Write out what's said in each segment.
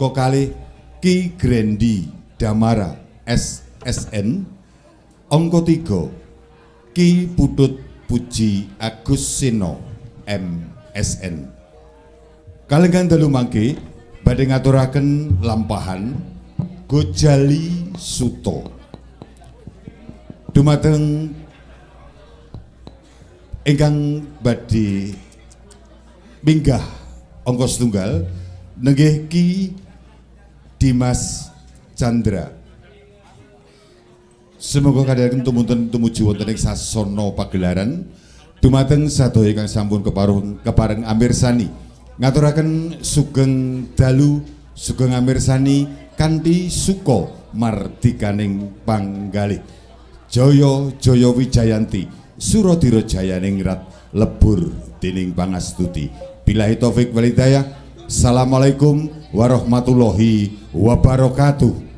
Kokali Ki Grendi Damara SSN. Angka 3 Ki Putut Puji Agusino MSN. Kalenggan dalu mangke badhe ngaturaken lampahan Gojali Suto dumateng ingkang badhe minggah angka setunggal nenggih Ki Dimas Chandra. Semoga kadhaken tumunten tumuju wonten ing sasana pagelaran dumateng sadaya ingkang sampun kepareng amirsani ngaturaken sugeng dalu sugeng amirsani kanthi suka mardikaning panggalih. Jaya Jaya Wijayanti Suradira Jayaning Rat lebur dening pangastuti. Billahi taufik wal hidayah. Assalamualaikum warahmatullahi wabarakatuh.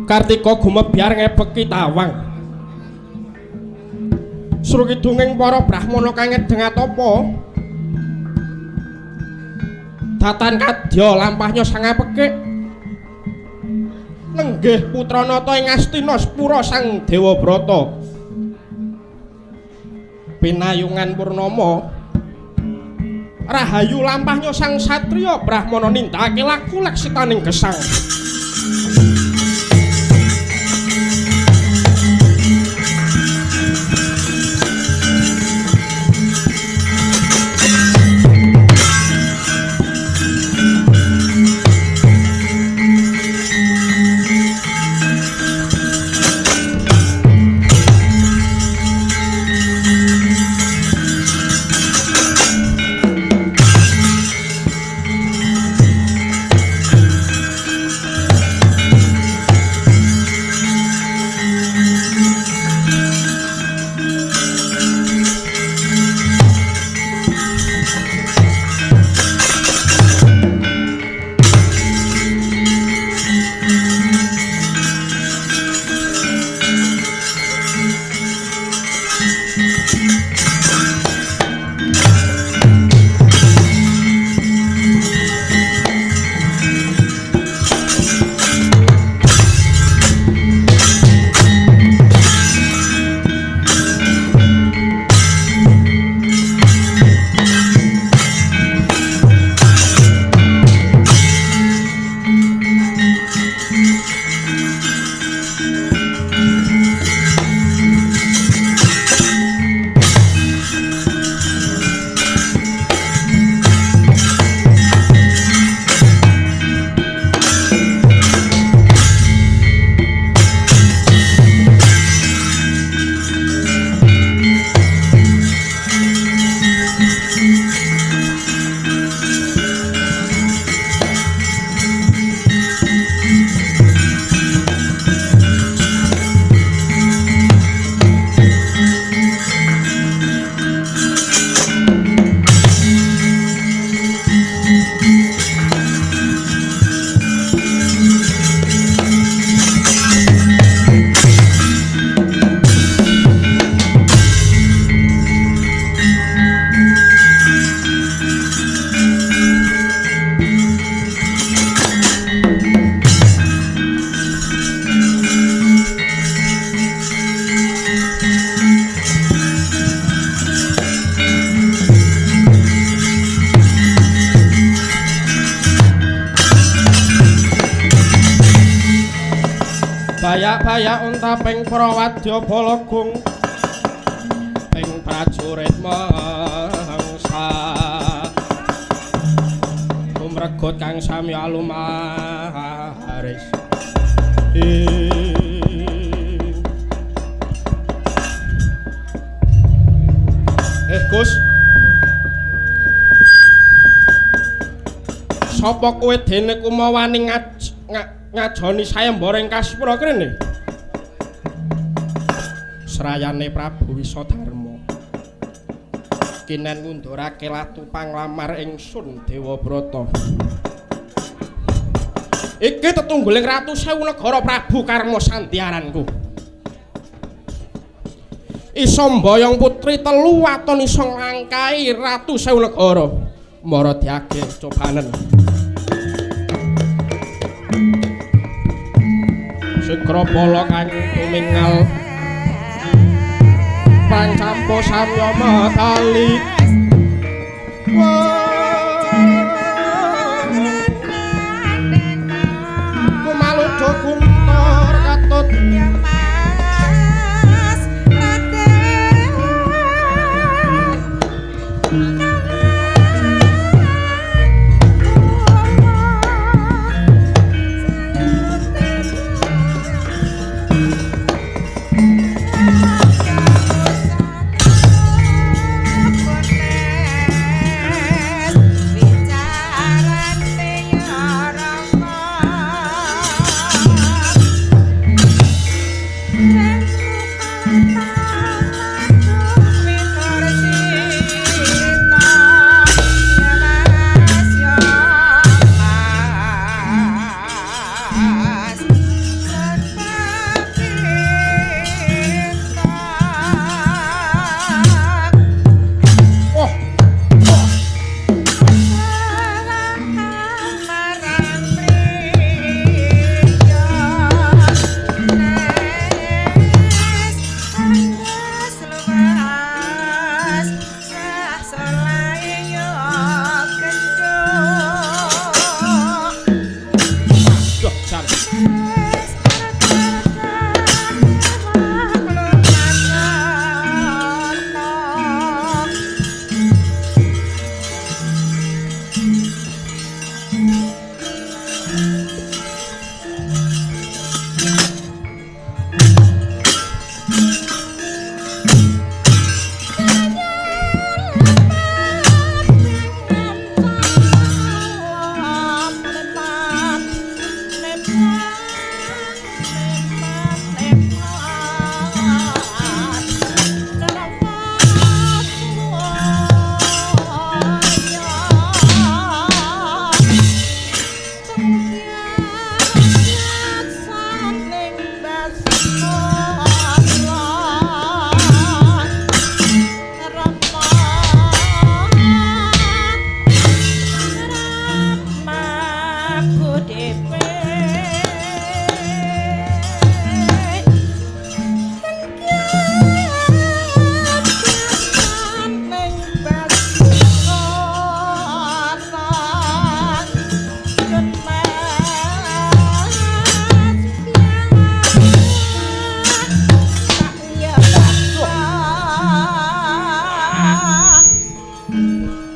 Kartika gumebyar ngepeki tawang. Sru kidunging para brahmana kang ngedeng atapa. Datan kadya lampahnya sang apekik. Lenggih putranata ing Astinapura sang Dewabrata. Pinayungan purnama. Rahayu lampahnya sang satriya brahmana nindakake laku leksitaning gesang. Bayak-bayak unta ping prawadya balagung ping prajurit mangsa tumregut kang sami alumaris Gus sapa kowe dene kumawani ngajoni sayembara ing Kasipura kene Srayane Prabu Wisadarma kinen ngundurake latu panglamar ingsun Dewabrata iki tetungguling ratu sewu negara Prabu Karma Sandyaranku iso mboyong putri telu waton iso ngangkai ratu sewu negara mara diage cobanen Sekrapala kang tumingal pancampo samya matali kumaludo guntur katut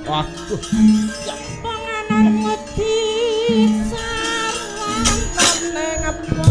Waduh. Panganan wedi sarwan ning apa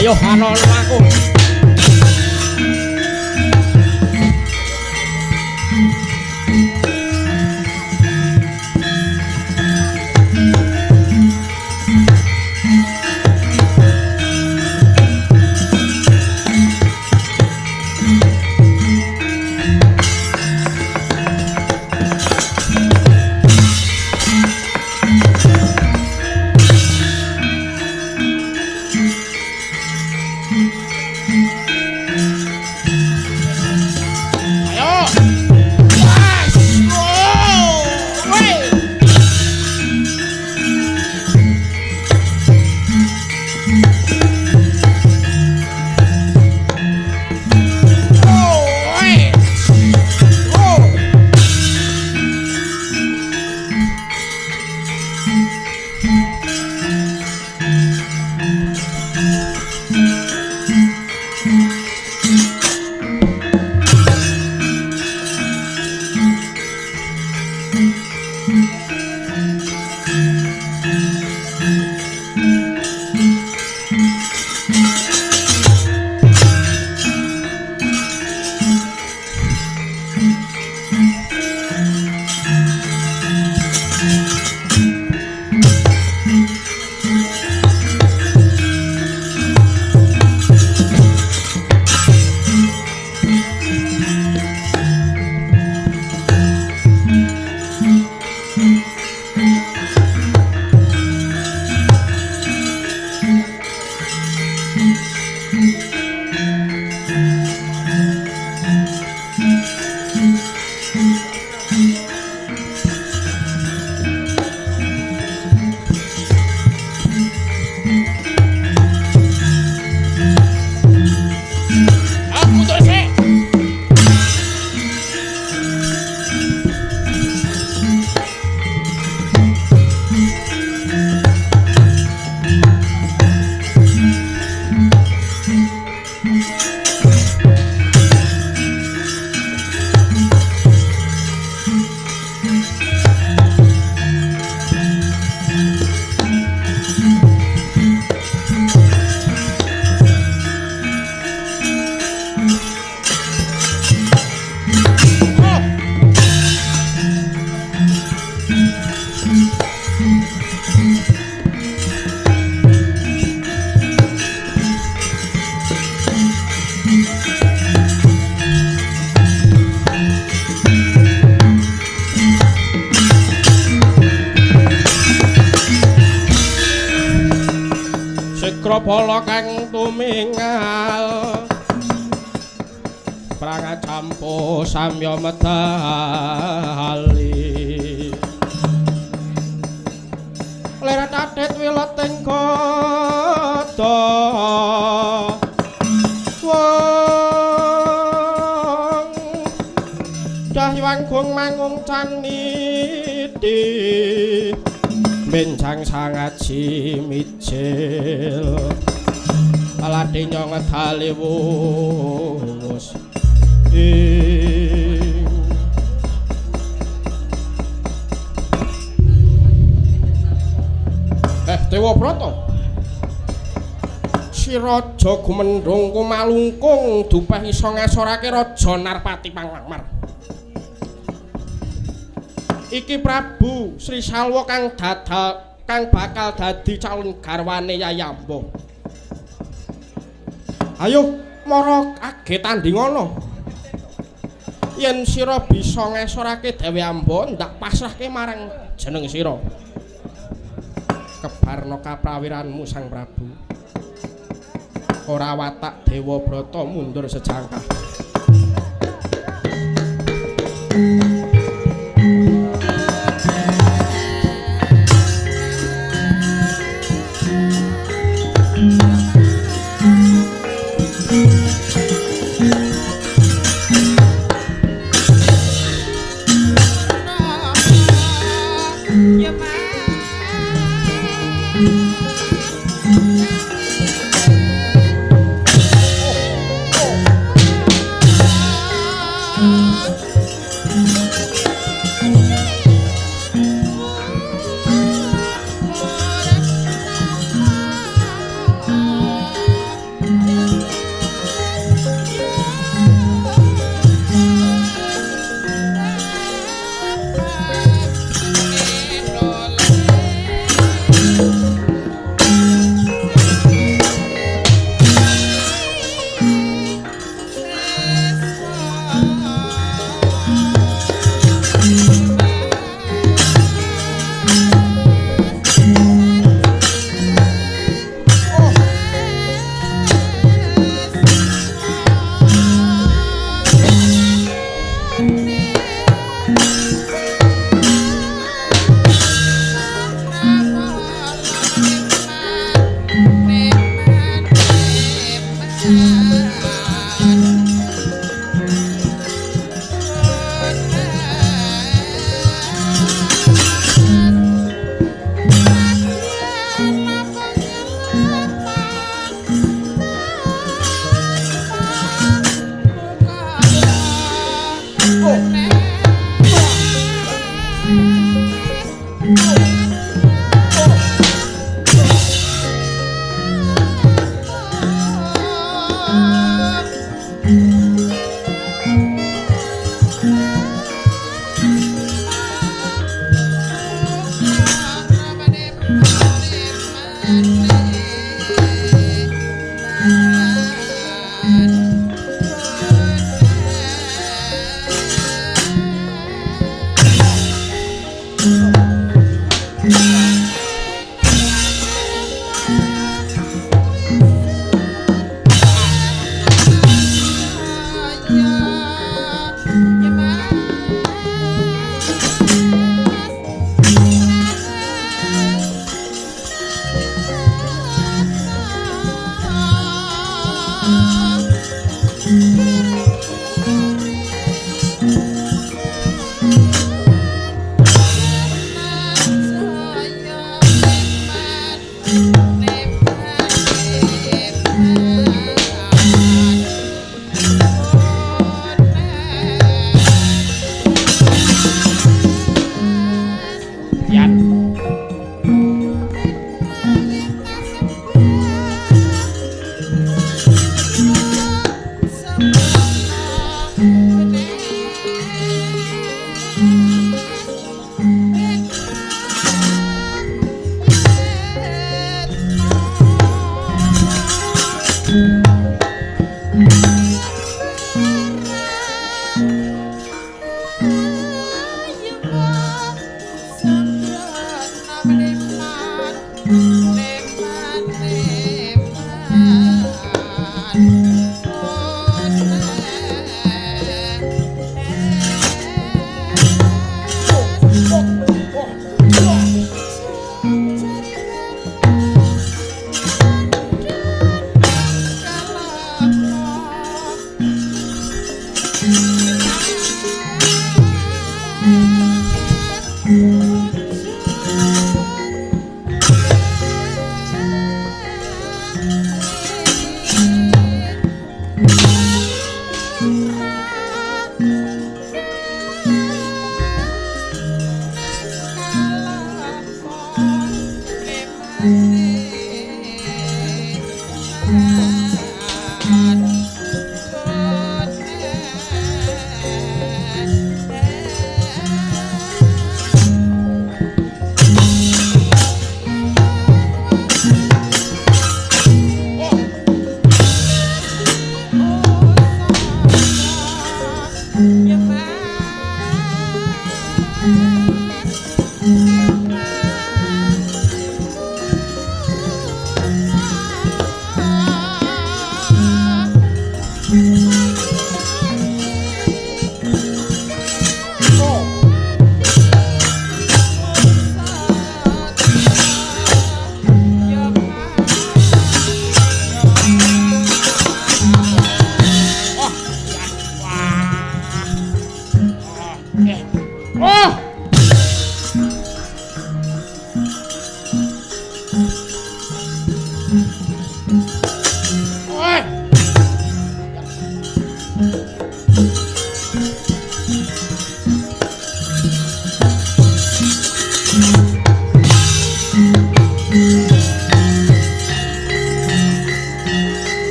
ayo anon aku. Bala kang tumingal pranga campo samya medali lera tatet wileting kota wong cahyuanggung mangung caniti benjang sangat simicil alade nyong ngedali wus Dewa Brata Si raja gumendhung kumalungkung dupeh iso ngasorake raja Narpati Panglamar. Iki Prabu Sri Salwa kang bakal dadi calon garwane Yayamba. Ayo mara kaget tandingana. Yen sira bisa ngasorake Dewi Amba ndak pasrahke marang jeneng sira. Kebarna kaprawiranmu Sang Prabu. Ora watak Dewa Brata mundur sejangkah.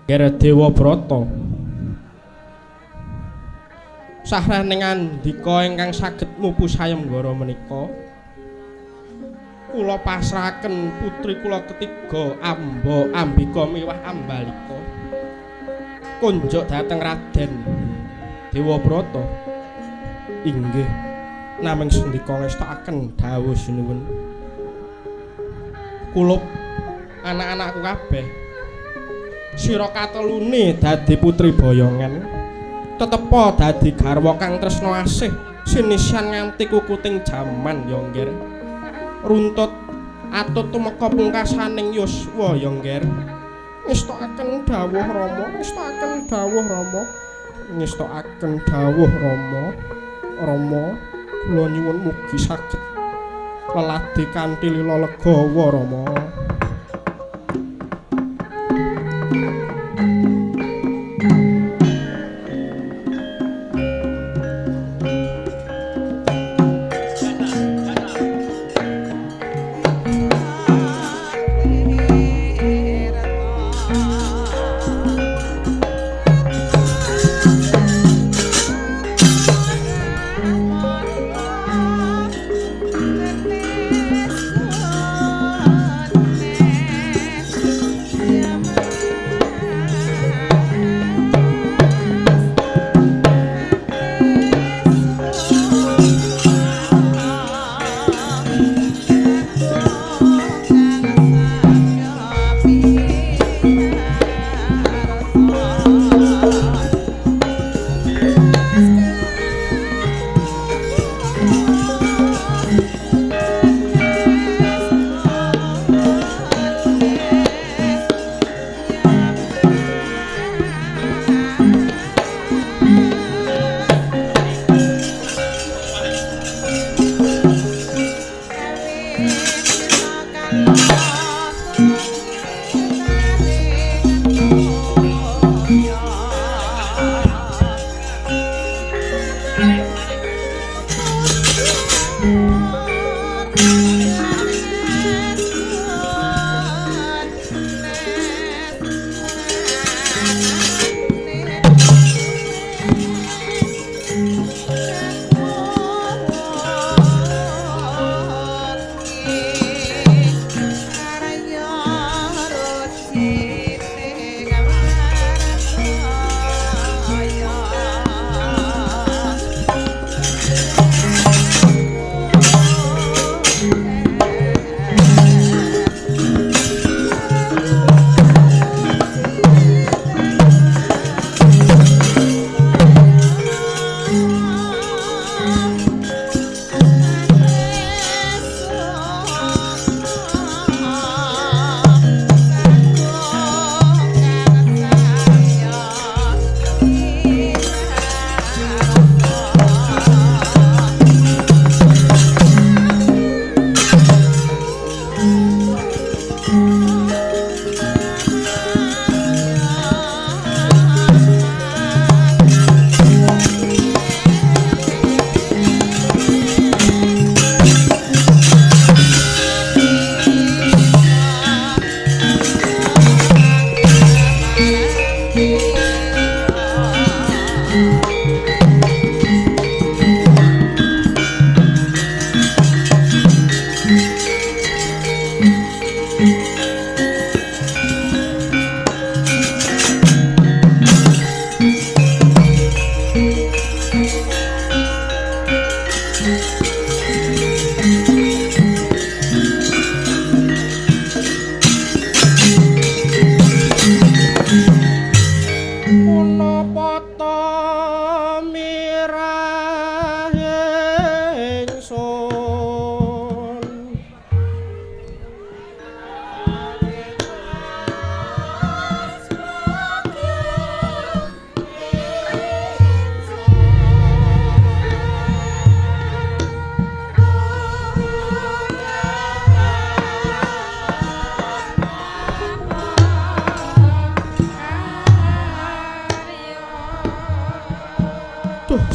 Kira Dewa Brata sahraning andika ingkang saged mupu sayembara menika kula pasrahaken putri kula ketiga Ambika miwah Ambalika kunjuk dhateng Raden Dewa Brata. Inggih namung sendika ngestakaken dawuh sinuwun. Kulup anak-anakku kabeh sira katelune dadi putri boyongan, tetepa dadi garwa kang tresna asih sinisian nganti kukuting jaman ya nggir. Runtut atut tumeka pungkasaning yuswa ya nggir. Ngestakaken dawuh Rama, ngestakaken dawuh Rama, ngestakaken dawuh Rama. Rama kula nyuwun mugi saged leladi kanthi lila legawa Rama.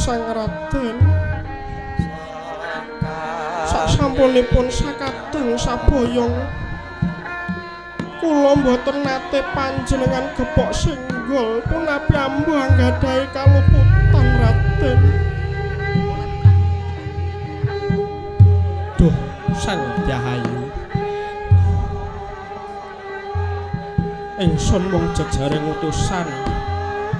Sang Raden sasampunipun sakadeng saboyong kula mboten nate panjenengan gepok singgol punapi ambu anggadhahi kaluputan Raden. Duh Sang Dahayu, ingsun mung jejaring utusan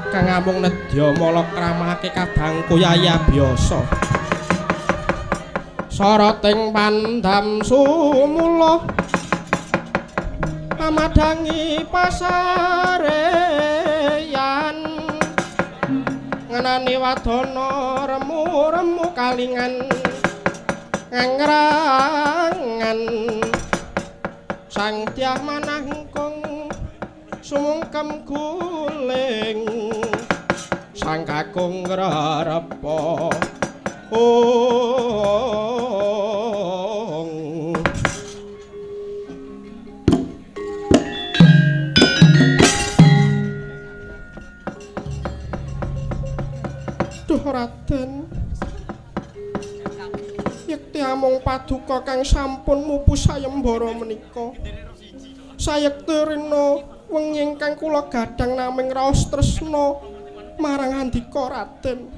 kang amung nedya mala kramahake kadangku yaya biasa. Soroting pandam sumula amadangi pasareyan ngenani wadana remu-remu kalingan ngangrangan sang dyah manahkung sumungkem guling sang kakung ngrerepa Duh Raden, yekti amung paduka kang sampun mupu sayembara menika sayekti rena wengi ingkang kula gadhang naming raos tresna marang andika Raden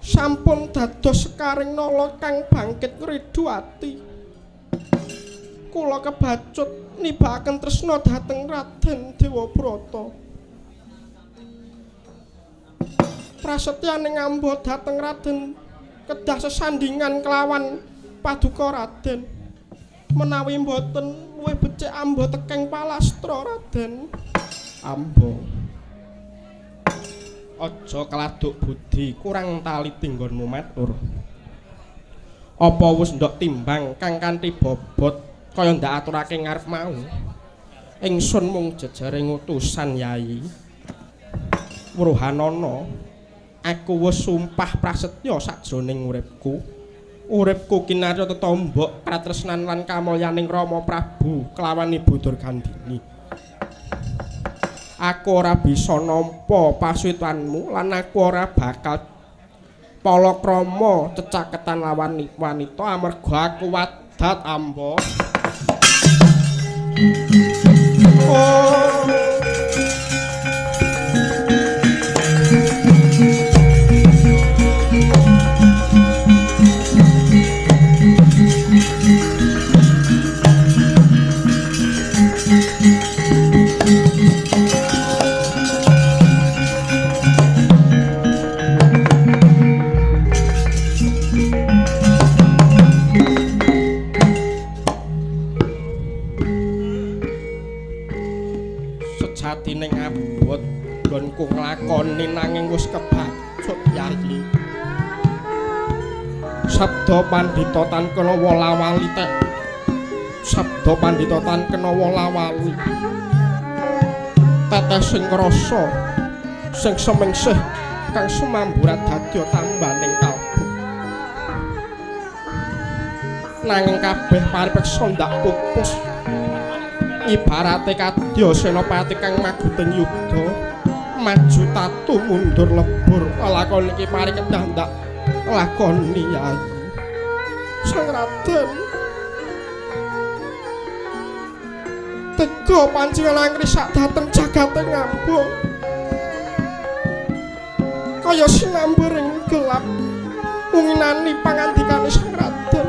sampun dados sekaring nala kang bangkit ngridu ati. Kula kebacut nibakaken tresna dhateng Raden Dewabrata. Prasetyaning amba dhateng Raden kedah sesandingan kelawan paduka Raden. Menawi mboten luwih becik amba tekeng palastra Raden. Amba aja keladuk budi kurang tali tinggonmu matur. Apa wis ndok timbang kang kanthi bobot kaya ndak aturake ngarep mau? Ingsun mung jejaring utusan Yai. Wuruhanana, aku wis sumpah prasetya sajroning uripku. Uripku kinarya tetombok katresnan lan kamulyaning Rama Prabu kelawan Ibu Durgandini. Aku ora bisa nampa pasuitanmu lan aku ora bakal palakrama cecaketan lawan wanita amarga aku wadat amba. Sejatining abot nggonku nglakoni nanging wis kebacut Yayi. Sabda pandhita tan kena wolawali tek. Sabda pandhita tan kena wolawali. Teteh sing ngrasa sing semengsih kang sumamburat dadya tambaning kalbu. Nanging kabeh paripeksa ndak pupus. Ibarate kadya senopati kang maguteng yudha maju tatu mundur lebur lakon iki parikedah ndak lakoni Yai. Sang Raden tega panjenengan ngrisak dhateng jagate ngamba kaya sinambering gelap nginani pangandikane Sang Raden.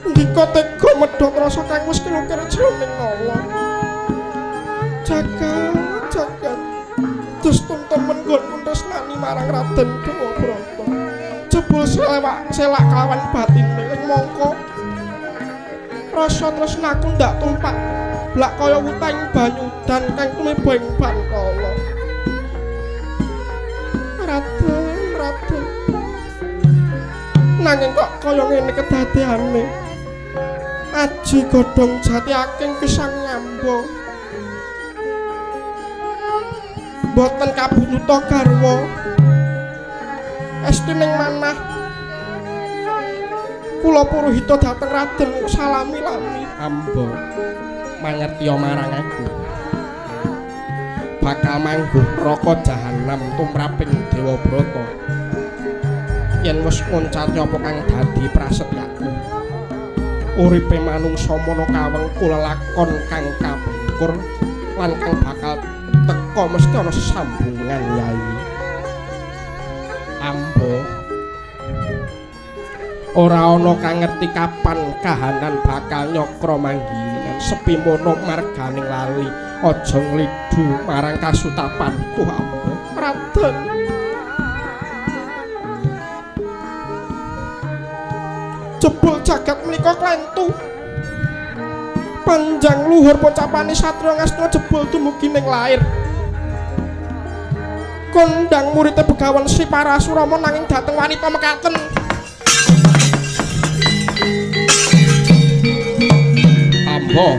Ndika tega medhot rasa kang wis kelukir jroning nala. Jagat dus tuntumen nggonku tresnani marang Raden Dewabrata. Jebul selak kelawan batine ing mangka rasa tresnaku ndak tumpak blak kaya wutahing banyu udan kang tumiba ing bantala. Raden nanging kok kaya ngene kedadeane. Aji godhong jati aking pisang nyamba boten kabututa garwa estining manah kula puruhita dhateng Raden salami-lami. Amba mangertiya marang aku bakal mangguh neraka jahanam tumraping Dewa Brata. Yen wis nguncati apa kang dadi prasetyaku. Uripe manungsa mono kawengku lelakon kang kabungkur lan kang bakal teka mesti ana sesambungan Yai. Ambo ora ana kang ngerti kapan kahanan bakal nyokro manggilingan sepi mono marganing lali aja nglidu marang kasutapanku Ambo. Raden jebul jagat menika klentu panjang luhur pocapane Satria Ngastina jebul dumugi ning lair kondang muridé Begawan Si Parasurama nanging dhateng wanita mekaten. Ambo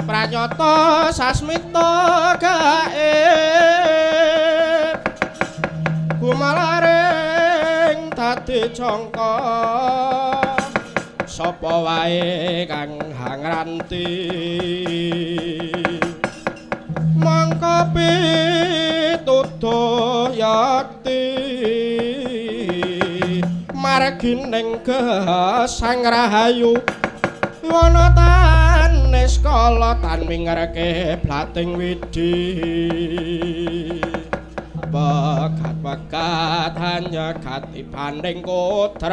pranyata sasmita gaib gumalaring dadi jangka sapa wae kang hangranti mangka pituduh yakti margining gesang rahayu wana tanes kala tan mingerke blating widi bakat hanya kati panding kodrat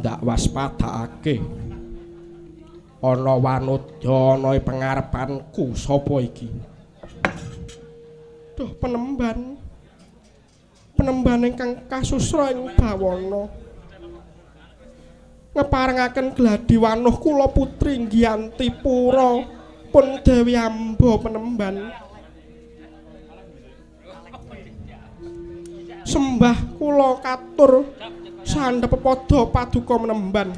ndak waspadakake. Ana wanodya ana ing pengarepanku sapa iki? Duh penemban. Penemban ingkang kasusra ing bawana. Ngeparengaken gladi wanuh kula putri Nggiyanti Pura pun Dewi Amba penemban. Sembah kula katur sandhep padha paduka menemban.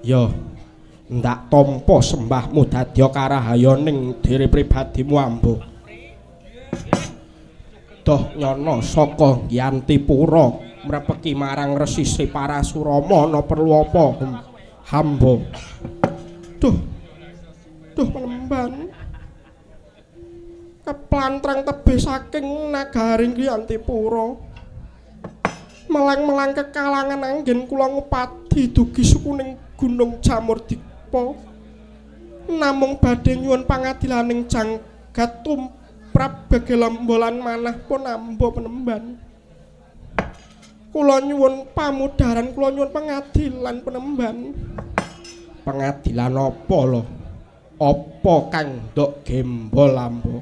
Ya ndak tampa sembahmu dadi karahayaning diri pribadimu Amba. Doh nyono saka Nggiyanti Pura mrepeki marang Resi Sri Parasurama ana perlu apa Amba. Duh penemban. Keplantrang tebih saking nagaring Nggiyanti Pura. Melang-melang kekalangan anggen kula ngupadi dugi sukuning Gunung Jamurdipa. Namung badhe nyuwun pangadilaning janggat tumrap begelembolan manah pun Amba penemban. Kula nyuwun pamudaran, kula nyuwun pengadilan penemban. Pengadilan apa lho? Apa kang ndok gembol Amba?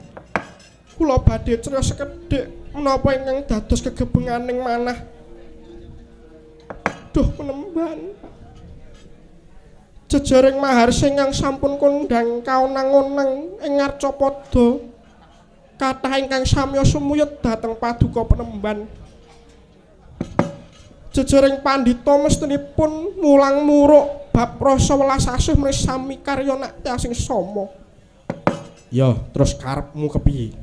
Kula badhe criyos sekedhik menapa ingkang dados kegebenganing manah. Duh penemban. Jejaring maharsa ingkang sampun kondhang kaonang-onang ing Arcapada kathah ingkang samya sumuyut dhateng paduka penemban. Jejaring pandhita mestinipun mulang muruk bab rasa welas asih menawi sami karya nakti asing sama. Ya, terus karepmu kepiye?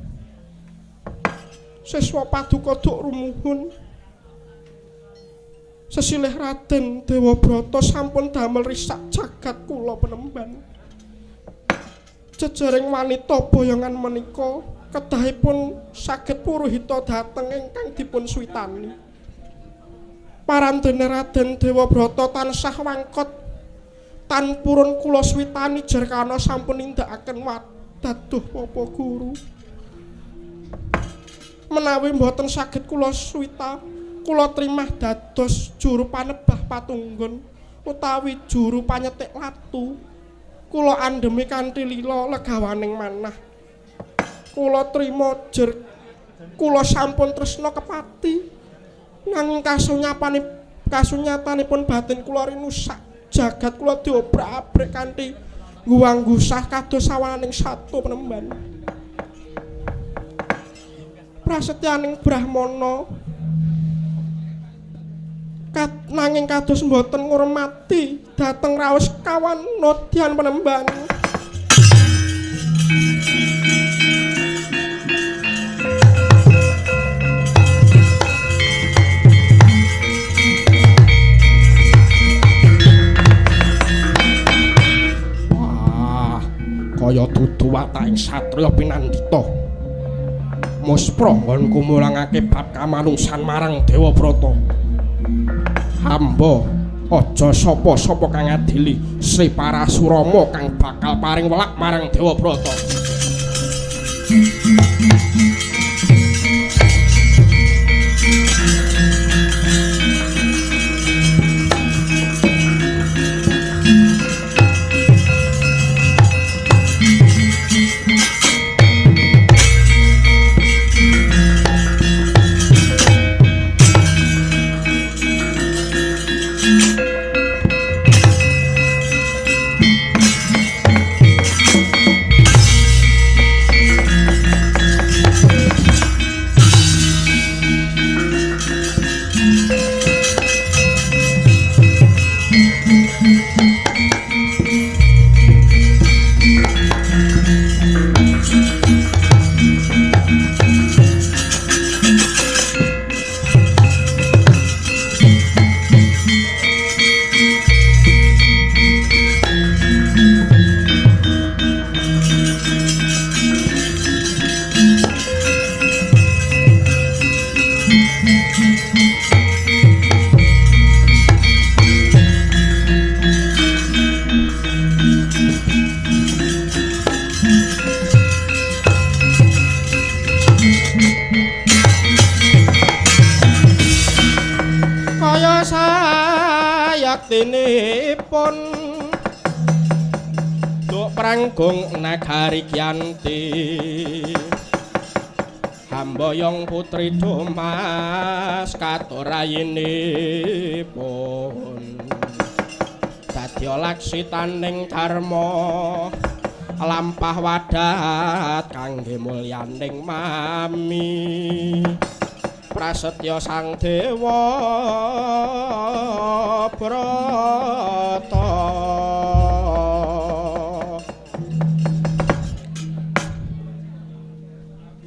Siswa paduka duk rumuhun. Sesilih Raden Dewabrata sampun damel risak jagat kula penemban. Jejaring wanita boyongan menika kedahipun saged puruhita dhateng ingkang dipun suwitani. Parandene Raden Dewabrata tansah wangkot tan purun kula switani Jarkana sampun nindakaken wadaduh Bapa Guru. Menawi mboten saged kula swita, kula trimah dados juru panebah patunggon utawi juru panyetik latu. Kula andhemi kanthi lila legawaning manah. Kula trima kula sampun tresna kepati. Nanging kasunyatanipun batin kula rinusak jagat kula diobrak-abrik kanthi ngguwang-gusah kados sawananing satu penemban. Prasetyaning Brahmana nanging kados mboten ngurmati dhateng raos kawan nadyan penemban. Kaya dudu wataking satriya pinandhita. Muspra nggonku mulangake bab kamanungsan marang Dewabrata. Hamba aja sapa-sapa kang ngadili Sri Parasurama kang bakal paring welak marang Dewabrata. saktinipun duk pranggung nagari Gyanti Hamboyong putri Dumas katurayinipun dadya laksitaning dharma lampah wadat kangge mulyaning mami prasetya sang dewa brata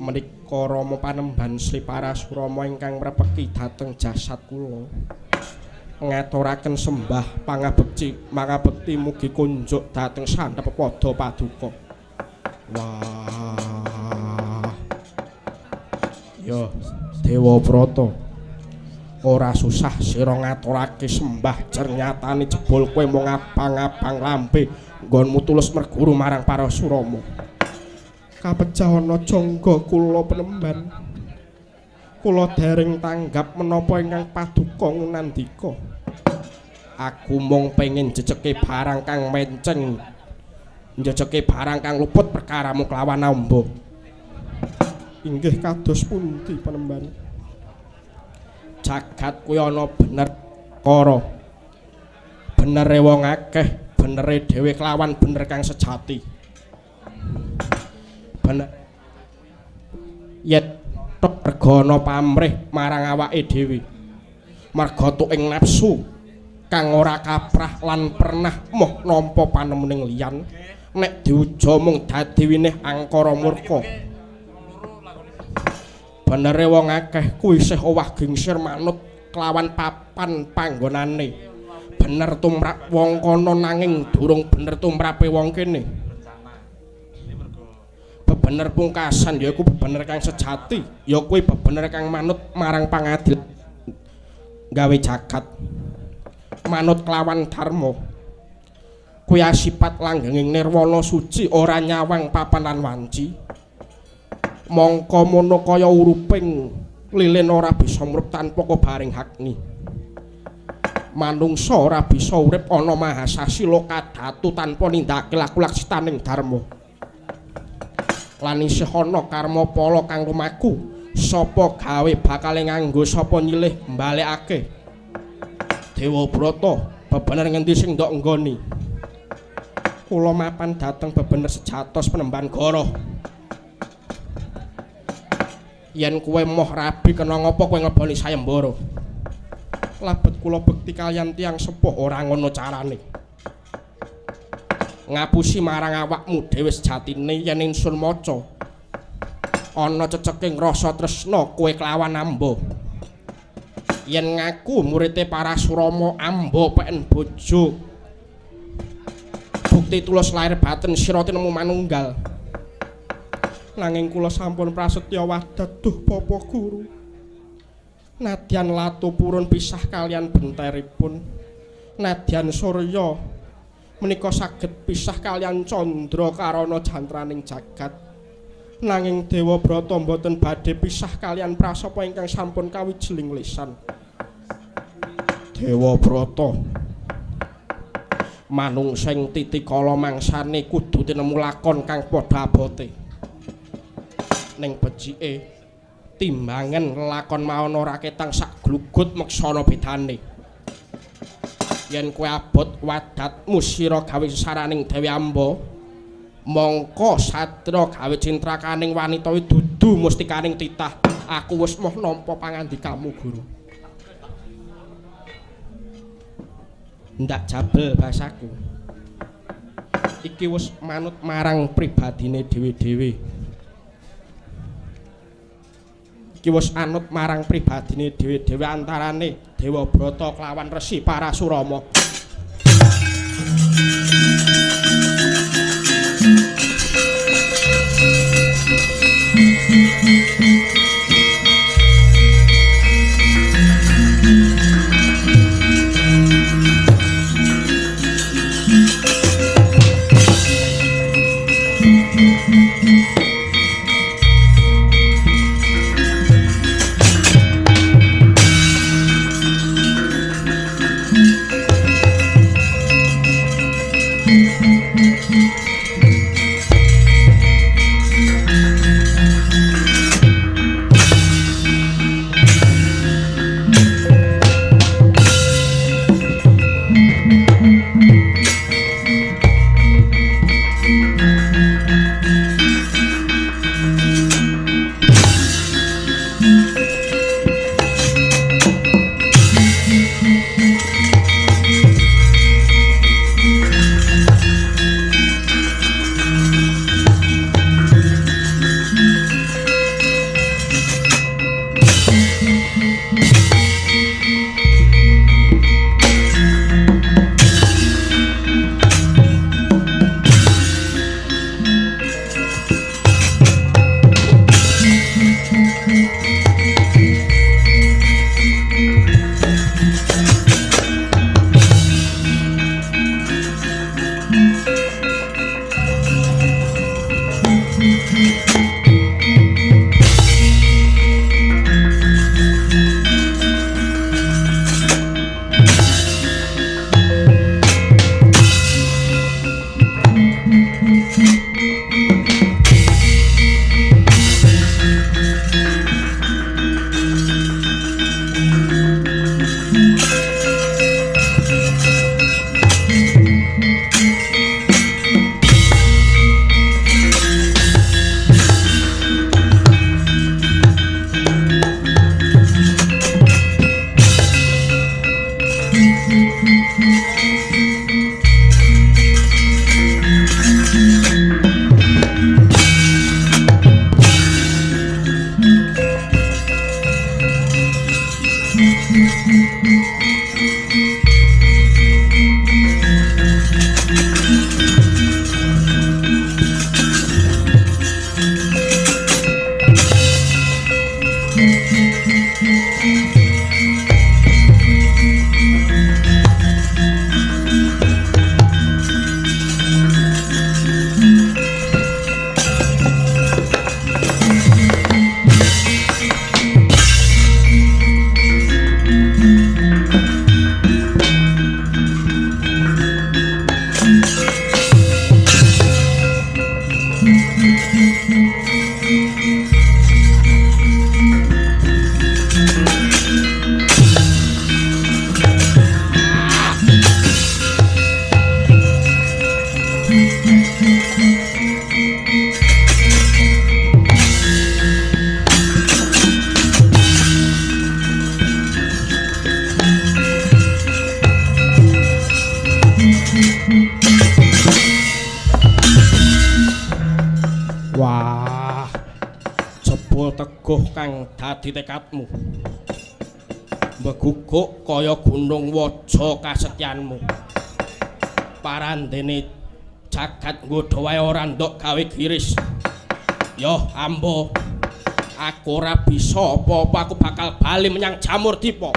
menika Rama Panembahan Sri Parasurama ingkang mrepeki dhateng jasad kula ngaturaken sembah pangabekti mugi kunjuk dhateng sandhep padha paduka. Wah. Yo Dewa Brata. Ora susah sira ngaturake sembah ternyatane jebul kowe mung abang-abang lambe nggonmu tulus merguru marang Parasurama. Kapecah ana jangga kula Panembahan. Kula dereng tanggap menapa ingkang paduka ngendika. Aku mung pengin jejeke barang kang menceng. Njejeke barang kang luput perkaramu kelawan amba. Inggih kados pundi Panembahan? Jagat kuwi ana bener kara. Benere wong akeh, benere dhewe kelawan bener kang sejati. Bener. Yet tok regana pamrih marang awake dhewe. Marga tuing nafsu kang ora kaprah lan pernah moh nampa panemuning liyan nek diuja mung dadi winih angkara murka. Benere wong akeh kuwi isih owah gingsir manut kelawan papan panggonane. Bener tumrap wong kono nanging durung bener tumrape wong kene. Bebener pungkasan ya iku bebener kang sejati, ya kuwi bebener kang manut marang pangadil gawe jagat. Manut kelawan dharma. Kuwi asipat langgenging nirwana suci ora nyawang papan lan wanci. Mongko mono kaya uruping lilin ora bisa mrup tanpa kebaring hakni. Manungsa ora bisa urip ana mahasasi lokadatu tanpa nindakake laku-laksitaning dharma. Lan isih ana karma pala kang lumaku, sapa gawe bakale nganggo sapa nyilih mbalekake. Dewa Brata, bebener ngendi sing ndok nggoni? Kula mapan dhateng bebener sejatos Panembahan Goroh. Yen kowe moh rabi kena ngapa kowe ngeboni sayembara? Labet kula bekti kaliyan tiyang sepuh ora ngono carane. Ngapusi marang awakmu dhewe sejatine yen ingsun maca ana ceceking rasa tresna kowe kelawan amba. Yen ngaku murite Parasurama amba peken bojo. Bukti tulus lair batin sira tinemu manunggal. Nanging kula sampun prasetya wadah duh Bapa Guru. Nadyan latu purun pisah kalian benteripun. Nadyan Surya menika saged pisah kalian Candra karana jantraning jagat. Nanging Dewa Brata mboten badhe pisah kalian prasapa ingkang sampun kawijiling lisan. Dewa Brata manungsa ing titikala mangsane kudu tinemu lakon kang padha abote. Ning becike timbangan lakon maon ora ketang sak glugut meksana bedane. Yen kowe abot wadatmu sira gawe saraning Dewi Amba, mongko satra gawe cintrakaning wanita iki dudu mustikaning titah. Aku wis moh nampa pangandikamu Guru. Ndak jabel basaku. Iki wis manut marang pribadine dhewe-dhewe. Iki wis anut marang pribadine dhewe-dhewe antarane Dewa Brata kelawan Resi Parasurama. Wah, jebul teguh kang dadi tekadmu. Beguguk kaya gunung waja kasetyanmu. Parandene jagat nggodha wae ora ndok gawe giris. Yo ambo, aku ora bisa apa-apa, aku bakal bali menyang Jamur Dipa.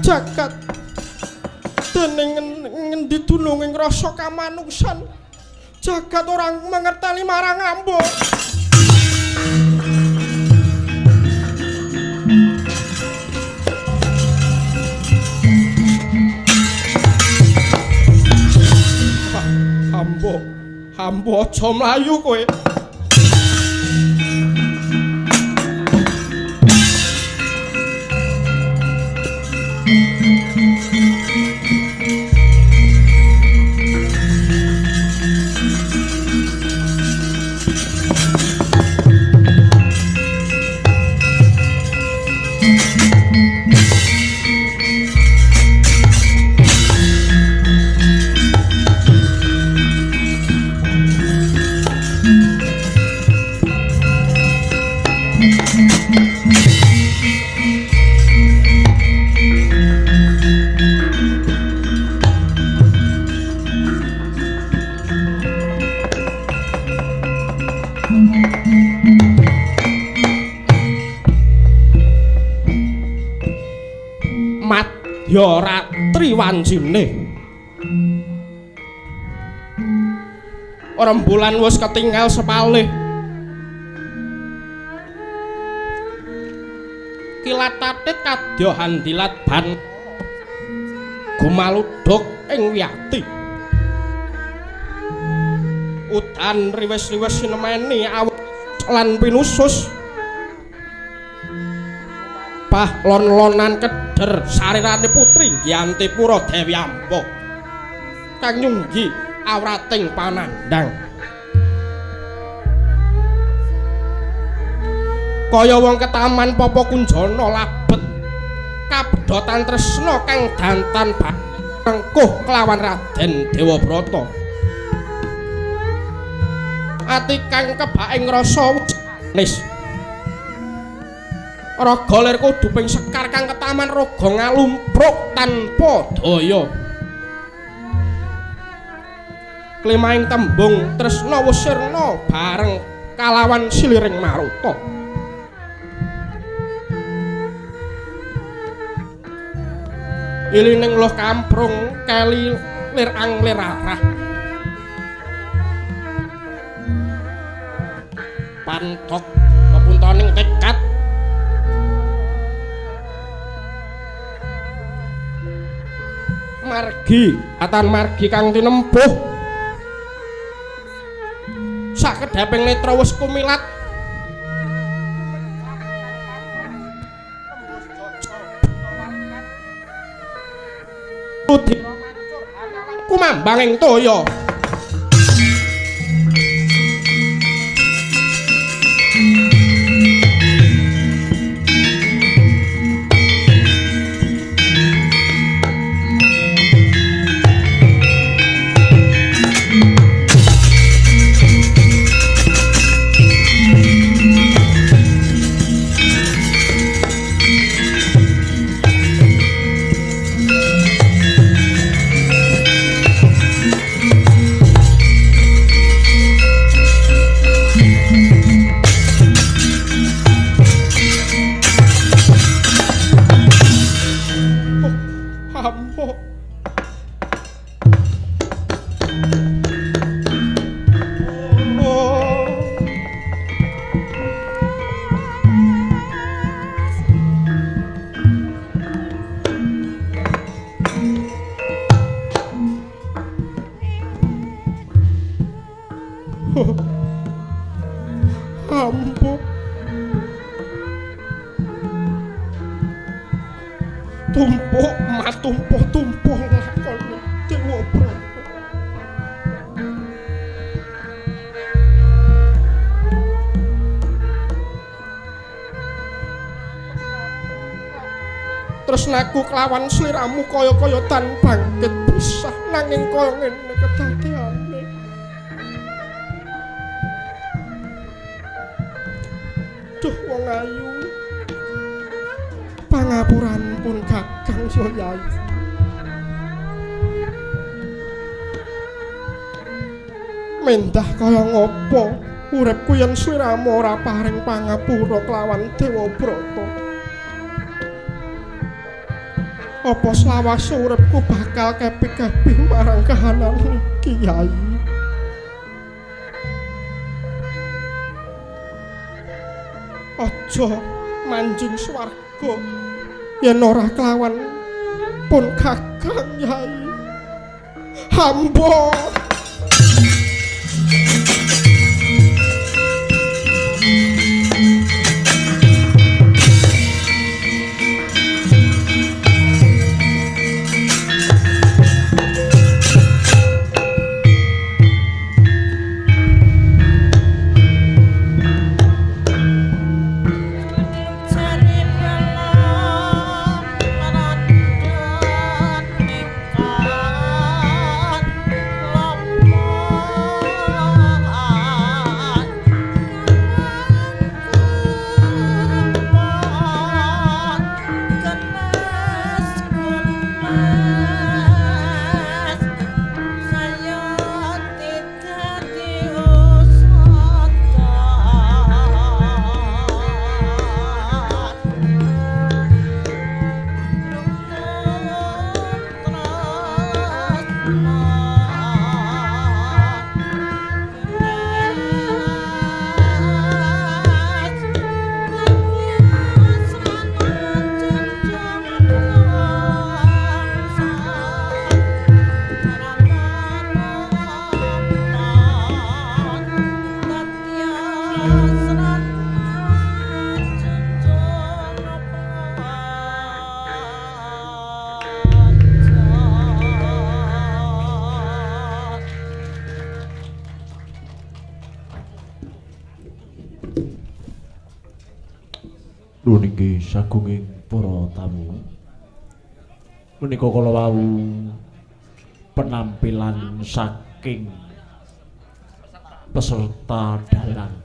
Jagat dening ngendi dununging rasa kamanungsan jagat orang mengerteni marang ambo. Ambo aja mlayu kowe. Madya Ratri wanjine rembulan wis ketinggal sepalih kilat tatit kadya handilat ban gumaludhuk ing wiyati udan riwes-riwes sinemeni awit lan pinusus lon-lonan keder sarirane putri Gyantipura Dewi Ampa kang nyunggi awrating panandang kaya wong ketaman Papa Kunjana labet kabedhotan tresna kang dantan bangkuh kelawan Raden Dewabrata ati kang kebaing rasa nis raga lir kuduping sekar kang ketaman raga ngalumpruk tanpa daya klimaing tembung tresna wusirna bareng kalawan siliring maruta ilining loh kamprung keli lir anglir arah pantok pepuntaning tekad margi atan margi kang tinempuh sakedhaping netra wis kumilat kumambang ing toya Ambo. Ambo. Tumpuk matumpuh-tumpuh lakon Dewa Brata. Tresnaku kelawan sliramu kaya-kaya tan bangkit pisah nanging kaya ngene kedadeane. Duh wong ayu. Pangapuran pun Kakang Yai. Mendah kaya ngopo uripku yen sliramu ora paring pangapura kelawan Dewa Brata. Apa slawas uripku bakal kepi-kepi marang kahanan iki, Yai? Aja manjing swarga yen ora kelawan pun Kakang Yai. Hamba Niki sagunging para tamu. Menika kala wau penampilan saking peserta dalang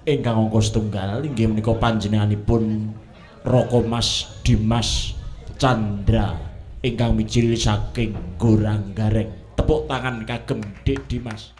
ingkang angka setunggal inggih menika panjenenganipun Raka Mas Dimas Chandra ingkang mijil saking Goranggareng. Tepuk tangan kagem Dik Dimas.